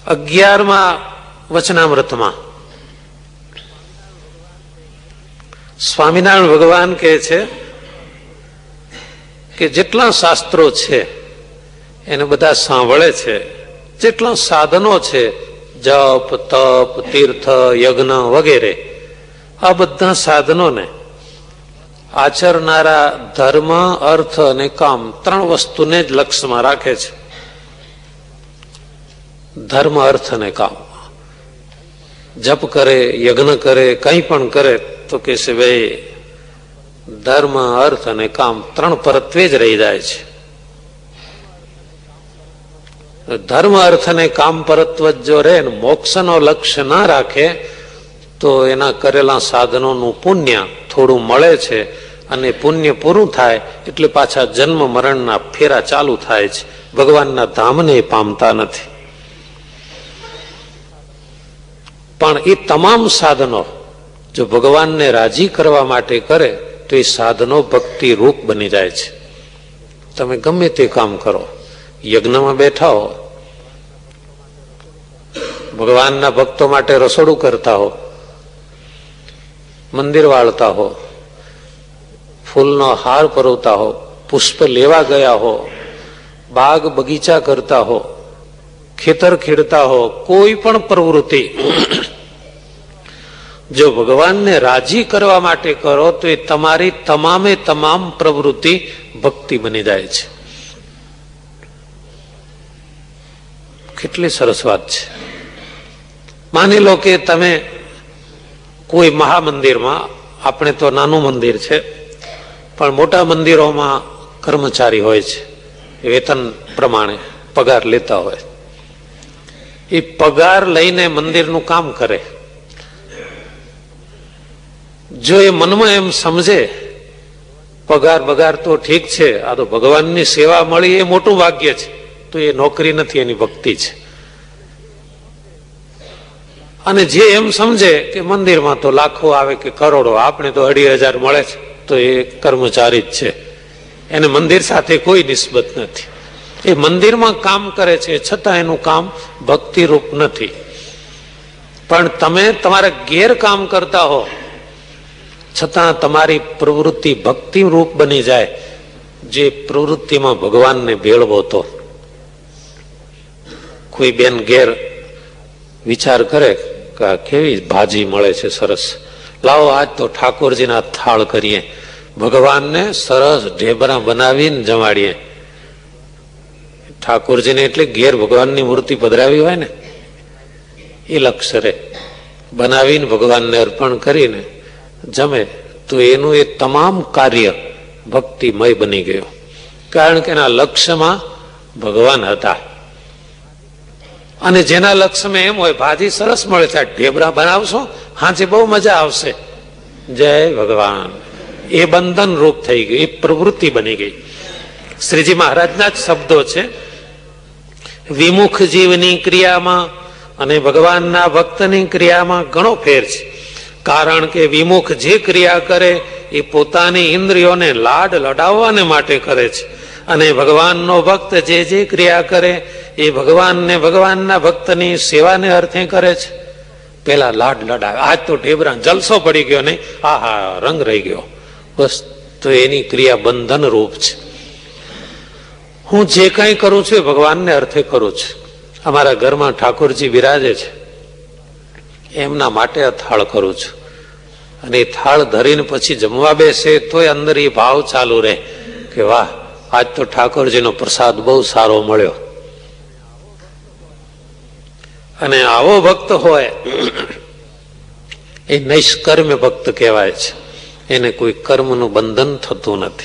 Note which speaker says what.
Speaker 1: 11મા વચનામૃતમાં સ્વામિનારાયણ ભગવાન કહે છે કે જેટલા શાસ્ત્રો છે એને બધા સાંભળે છે, જેટલા સાધનો છે જપ તપ તીર્થ યજ્ઞ વગેરે, આ બધા સાધનોને આચરનારા ધર્મ અર્થ અને કામ ત્રણ વસ્તુને જ લક્ષ્યમાં રાખે છે. ધર્મ અર્થ અને કામ. જપ કરે યજ્ઞ કરે કંઈ પણ કરે તો કે છે ભાઈ ધર્મ અર્થ અને કામ ત્રણ પરત્વે જ રહી જાય છે. ધર્મ અર્થ અને કામ પરત્વ જો રહે ને મોક્ષનો લક્ષ્ય ના રાખે તો એના કરેલા સાધનોનું પુણ્ય થોડું મળે છે અને પુણ્ય પૂરું થાય એટલે પાછા જન્મ મરણના ફેરા ચાલુ થાય છે, ભગવાનના ધામને પામતા નથી. પણ એ તમામ સાધનો જો ભગવાનને રાજી કરવા માટે કરે તો એ સાધનો ભક્તિ રૂપ બની જાય છે. તમે ગમે તે કામ કરો, યજ્ઞમાં બેઠા હો, ભગવાનના ભક્તો માટે રસોડું કરતા હો, મંદિર વાળતા હો, ફૂલનો હાર પરોવતા હો, પુષ્પ લેવા ગયા હો, બાગ બગીચા કરતા હો, ખેતર ખેડતા હો, કોઈ પણ પ્રવૃત્તિ જો ભગવાનને રાજી કરવા માટે કરો તો એ તમારી તમામે તમામ પ્રવૃત્તિ ભક્તિ બની જાય છે. કેટલી સરસ વાત છે. માની લો કે તમે કોઈ મહામંદિરમાં, આપણે તો નાનું મંદિર છે પણ મોટા મંદિરોમાં કર્મચારી હોય છે, વેતન પ્રમાણે પગાર લેતા હોય. એ પગાર લઈને મંદિરનું કામ કરે. જો એ મનમાં એમ સમજે પગાર બગાર તો ઠીક છે, આ તો ભગવાનની સેવા મળી એ મોટું ભાગ્ય છે, તો એ નોકરી નથી, એની ભક્તિ છે. અને જે એમ સમજે કે મંદિરમાં તો લાખો આવે કે કરોડો, આપણે તો 2,500 મળે છે, તો એ કર્મચારી જ છે, એને મંદિર સાથે કોઈ નિસ્બત નથી. એ મંદિરમાં કામ કરે છે છતાં એનું કામ ભક્તિરૂપ નથી. પણ તમે તમારા ઘેર કામ કરતા હો છતાં તમારી પ્રવૃત્તિ ભક્તિ રૂપ બની જાય, જે પ્રવૃત્તિમાં ભગવાનને ભેળવો. તો કોઈ બેન ઘેર વિચાર કરે કે કેવી ભાજી મળે છે સરસ, લાવો આજ તો ઠાકોરજીના થાળ કરીએ, ભગવાનને સરસ ઢેબરા બનાવીને જમાડીએ. ઠાકોરજીને એટલે ઘેર ભગવાનની મૂર્તિ પધરાવી હોય ને એ લક્ષ્ય રે, બનાવીને ભગવાનને અર્પણ કરીને જમે તો એનું એ તમામ કાર્ય ભક્તિમય બની ગયું, કારણ કે એના લક્ષ્યમાં ભગવાન હતા. અને જેના લક્ષ્યમાં એમ હોય ભાજી સરસ મળે છે, ઢેબરા બનાવશો હાજે બહુ મજા આવશે, જય ભગવાન, એ બંધન રૂપ થઈ ગયું, એ પ્રવૃત્તિ બની ગઈ. શ્રીજી મહારાજના જ શબ્દો છે, વિમુખ જીવની ક્રિયામાં અને ભગવાનના ભક્તની ક્રિયામાં ઘણો ફેર છે. કારણ કે વિમુખ જે ક્રિયા કરે એ પોતાની ઇન્દ્રિયોને લાડ લડાવવાને માટે કરે છે, અને ભગવાનનો ભક્ત જે ક્રિયા કરે એ ભગવાનને ભગવાનના ભક્તની સેવાને અર્થે કરે છે. પેલા લાડ લડાવે, આજ તો ઢેબરા જલસો પડી ગયો ને, આહા રંગ રહી ગયો, બસ, તો એની ક્રિયા બંધન રૂપ છે. હું જે કંઈ કરું છું એ ભગવાનને અર્થે કરું છું. અમારા ઘરમાં ઠાકોરજી બિરાજે છે, એમના માટે આ થાળ કરું છું. અને એ થાળ ધરીને પછી જમવા બેસે તોય અંદર એ ભાવ ચાલુ રહે કે વાહ, આજ તો ઠાકોરજીનો પ્રસાદ બહુ સારો મળ્યો. અને આવો ભક્ત હોય એ નૈષ્કર્મ્ય ભક્ત કહેવાય છે, એને કોઈ કર્મનું બંધન થતું નથી.